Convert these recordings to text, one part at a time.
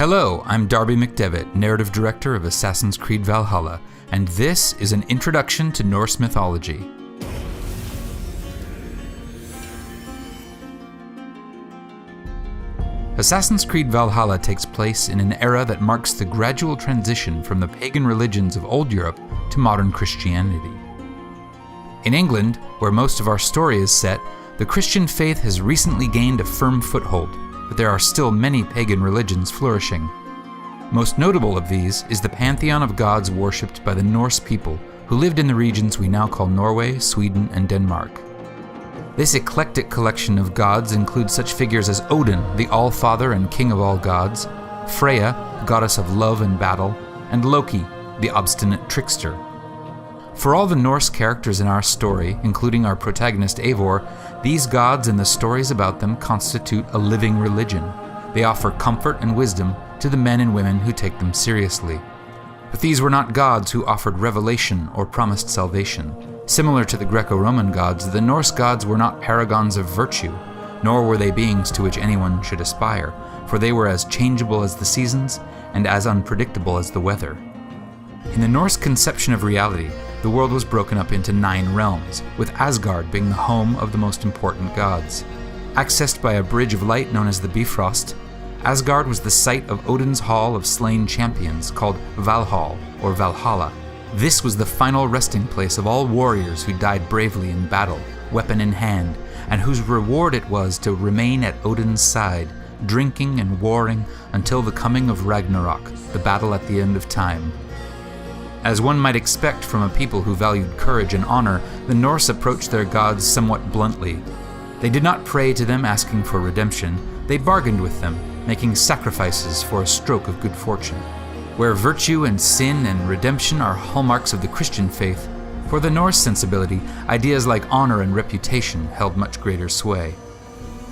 Hello, I'm Darby McDevitt, narrative director of Assassin's Creed Valhalla, and this is an introduction to Norse mythology. Assassin's Creed Valhalla takes place in an era that marks the gradual transition from the pagan religions of old Europe to modern Christianity. In England, where most of our story is set, the Christian faith has recently gained a firm foothold, but there are still many pagan religions flourishing. Most notable of these is the pantheon of gods worshipped by the Norse people who lived in the regions we now call Norway, Sweden, and Denmark. This eclectic collection of gods includes such figures as Odin, the All-Father and King of all gods, Freya, goddess of love and battle, and Loki, the obstinate trickster. For all the Norse characters in our story, including our protagonist Eivor, these gods and the stories about them constitute a living religion. They offer comfort and wisdom to the men and women who take them seriously. But these were not gods who offered revelation or promised salvation. Similar to the Greco-Roman gods, the Norse gods were not paragons of virtue, nor were they beings to which anyone should aspire, for they were as changeable as the seasons and as unpredictable as the weather. In the Norse conception of reality, the world was broken up into 9 realms, with Asgard being the home of the most important gods. Accessed by a bridge of light known as the Bifrost, Asgard was the site of Odin's Hall of Slain Champions, called Valhall, or Valhalla. This was the final resting place of all warriors who died bravely in battle, weapon in hand, and whose reward it was to remain at Odin's side, drinking and warring until the coming of Ragnarok, the battle at the end of time. As one might expect from a people who valued courage and honor, the Norse approached their gods somewhat bluntly. They did not pray to them asking for redemption, they bargained with them, making sacrifices for a stroke of good fortune. Where virtue and sin and redemption are hallmarks of the Christian faith, for the Norse sensibility, ideas like honor and reputation held much greater sway.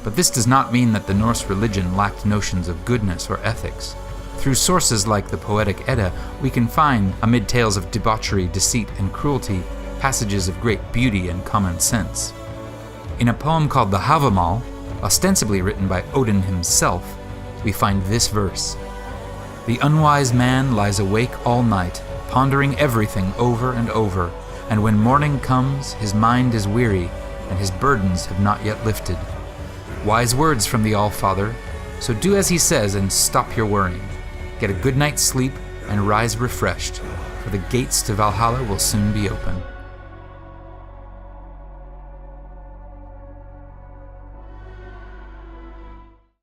But this does not mean that the Norse religion lacked notions of goodness or ethics. Through sources like the poetic Edda, we can find, amid tales of debauchery, deceit, and cruelty, passages of great beauty and common sense. In a poem called the Havamal, ostensibly written by Odin himself, we find this verse: "The unwise man lies awake all night, pondering everything over and over, and when morning comes, his mind is weary, and his burdens have not yet lifted." Wise words from the All-Father, so do as he says and stop your worrying. Get a good night's sleep and rise refreshed, for the gates to Valhalla will soon be open.